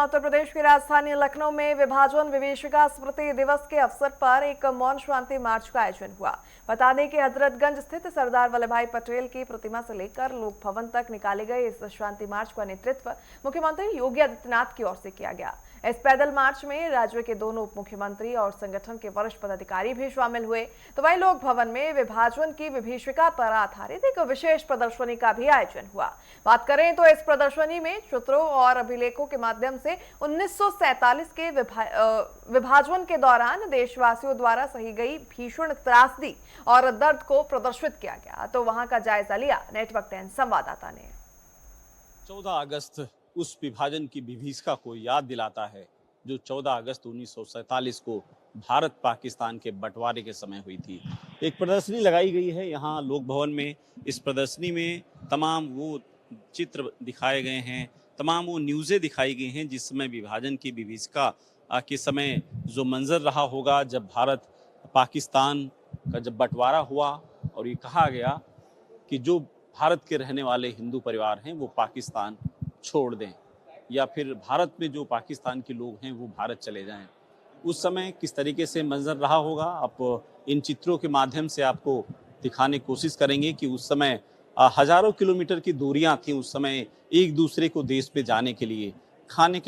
उत्तर प्रदेश की राजधानी लखनऊ में विभाजन विभीषिका स्मृति दिवस के अवसर पर एक मौन शांति मार्च का आयोजन हुआ। बता दें कि हजरतगंज स्थित सरदार वल्लभ भाई पटेल की प्रतिमा से लेकर लोक भवन तक निकाले गए इस शांति मार्च का नेतृत्व मुख्यमंत्री योगी आदित्यनाथ की ओर से किया गया। इस पैदल मार्च में राज्य के दोनों उप मुख्यमंत्री और संगठन के वरिष्ठ पदाधिकारी भी शामिल हुए। तो वहीं लोक भवन में विभाजन की विभीषिका पर आधारित एक विशेष प्रदर्शनी का भी आयोजन हुआ। बात करें तो इस प्रदर्शनी में चित्रों और अभिलेखों के माध्यम से 1947 के विभाजन के दौरान देशवासियों द्वारा सही गई भीषण त्रासदी और दर्द को प्रदर्शित किया गया। तो वहां का जायजा लिया नेटवर्क 10 संवाददाता ने। 14 अगस्त उस विभाजन की विभीषिका को याद दिलाता है जो 14 अगस्त 1947 को भारत पाकिस्तान के बंटवारे के समय हुई थी। एक प्रदर्शनी लगाई गई है यहाँ लोक भवन में। इस प्रदर्शनी में तमाम वो चित्र दिखाए गए हैं, तमाम वो न्यूज़ें दिखाई गई हैं जिस समय विभाजन की विभीषिका के समय जो मंजर रहा होगा जब भारत पाकिस्तान का जब बंटवारा हुआ और ये कहा गया कि जो भारत के रहने वाले हिंदू परिवार हैं वो पाकिस्तान छोड़ दें या फिर भारत में जो पाकिस्तान के लोग हैं वो भारत चले जाएं। उस समय किस तरीके से मंजर रहा होगा आप इन चित्रों के माध्यम से आपको दिखाने की कोशिश करेंगे कि उस समय हजारों किलोमीटर की दूरियां थी। उस समय एक दूसरे को देश पे जाने के लिए खाने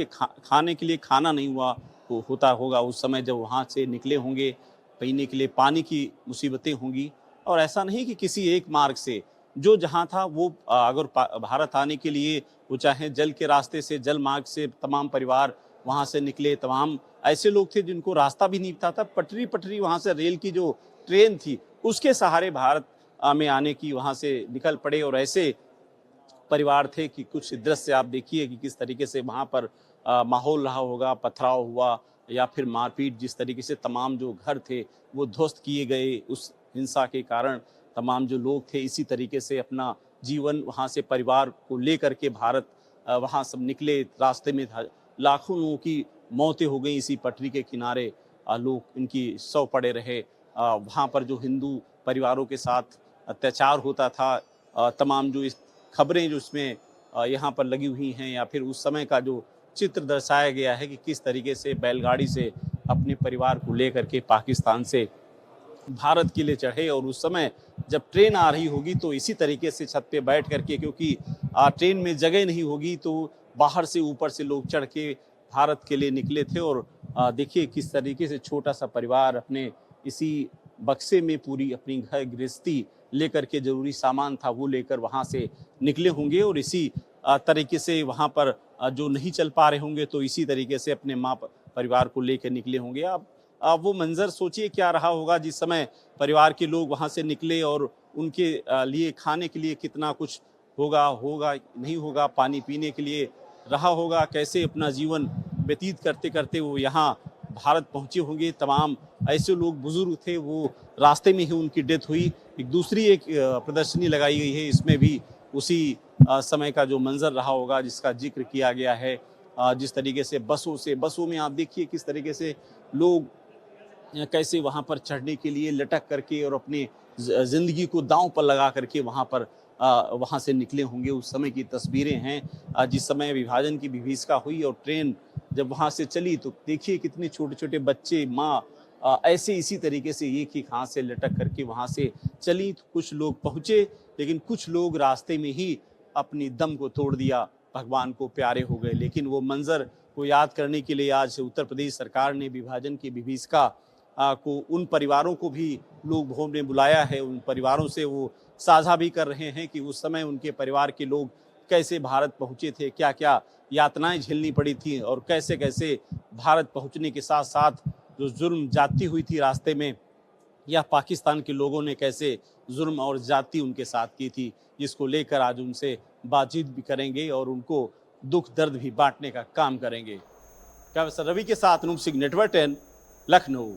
के लिए खाना नहीं होता होगा। उस समय जब वहाँ से निकले होंगे पीने के लिए पानी की मुसीबतें होंगी और ऐसा नहीं कि किसी एक मार्ग से जो जहाँ था वो अगर भारत आने के लिए वो चाहे जल के रास्ते से जल मार्ग से तमाम परिवार वहाँ से निकले। तमाम ऐसे लोग थे जिनको रास्ता भी नहीं पता था। पटरी वहाँ से रेल की जो ट्रेन थी उसके सहारे भारत में आने की वहाँ से निकल पड़े। और ऐसे परिवार थे कि कुछ दृश्य आप देखिए कि किस तरीके से वहाँ पर माहौल रहा होगा, पथराव हुआ या फिर मारपीट। जिस तरीके से तमाम जो घर थे वो ध्वस्त किए गए उस हिंसा के कारण। तमाम जो लोग थे इसी तरीके से अपना जीवन वहाँ से परिवार को लेकर के भारत वहाँ सब निकले। रास्ते में लाखों लोगों की मौतें हो गई इसी पटरी के किनारे। लोग इनकी शव पड़े रहे। वहाँ पर जो हिंदू परिवारों के साथ अत्याचार होता था, तमाम जो इस खबरें जो इसमें यहाँ पर लगी हुई हैं या फिर उस समय का जो चित्र दर्शाया गया है कि किस तरीके से बैलगाड़ी से अपने परिवार को लेकर के पाकिस्तान से भारत के लिए चढ़े। और उस समय जब ट्रेन आ रही होगी तो इसी तरीके से छत पे बैठ करके, क्योंकि ट्रेन में जगह नहीं होगी तो बाहर से ऊपर से लोग चढ़ के भारत के लिए निकले थे। और देखिए किस तरीके से छोटा सा परिवार अपने इसी बक्से में पूरी अपनी घर गृहस्थी लेकर के जरूरी सामान था वो लेकर वहाँ से निकले होंगे। और इसी तरीके से वहाँ पर जो नहीं चल पा रहे होंगे तो इसी तरीके से अपने माँ परिवार को लेकर निकले होंगे। आप वो मंजर सोचिए क्या रहा होगा जिस समय परिवार के लोग वहाँ से निकले और उनके लिए खाने के लिए कितना कुछ होगा नहीं होगा, पानी पीने के लिए रहा होगा, कैसे अपना जीवन व्यतीत करते करते वो यहाँ भारत पहुँचे होंगे। तमाम ऐसे लोग बुजुर्ग थे वो रास्ते में ही उनकी डेथ हुई। एक प्रदर्शनी लगाई गई है, इसमें भी उसी समय का जो मंजर रहा होगा जिसका जिक्र किया गया है। जिस तरीके से बसों में आप देखिए किस तरीके से लोग कैसे वहाँ पर चढ़ने के लिए लटक करके और अपनी ज़िंदगी को दांव पर लगा करके वहाँ से निकले होंगे। उस समय की तस्वीरें हैं जिस समय विभाजन की विभीषिका हुई और ट्रेन जब वहाँ से चली तो देखिए कितने छोटे छोटे बच्चे, माँ ऐसे इसी तरीके से एक ही हाथ से लटक करके वहाँ से चली। तो कुछ लोग पहुँचे लेकिन कुछ लोग रास्ते में ही अपनी दम को तोड़ दिया, भगवान को प्यारे हो गए। लेकिन वो मंजर को याद करने के लिए आज उत्तर प्रदेश सरकार ने विभाजन की विभीषिका को उन परिवारों को भी लोक भवन में बुलाया है। उन परिवारों से वो साझा भी कर रहे हैं कि उस समय उनके परिवार के लोग कैसे भारत पहुँचे थे, क्या क्या यातनाएं झेलनी पड़ी थी और कैसे कैसे भारत पहुँचने के साथ साथ जो जुर्म जाती हुई थी रास्ते में या पाकिस्तान के लोगों ने कैसे जुर्म और जाति उनके साथ की थी, जिसको लेकर आज उनसे बातचीत भी करेंगे और उनको दुख दर्द भी बांटने का काम करेंगे। क्या रवि के साथ अनूप सिंह, नेटवर्क 10, लखनऊ।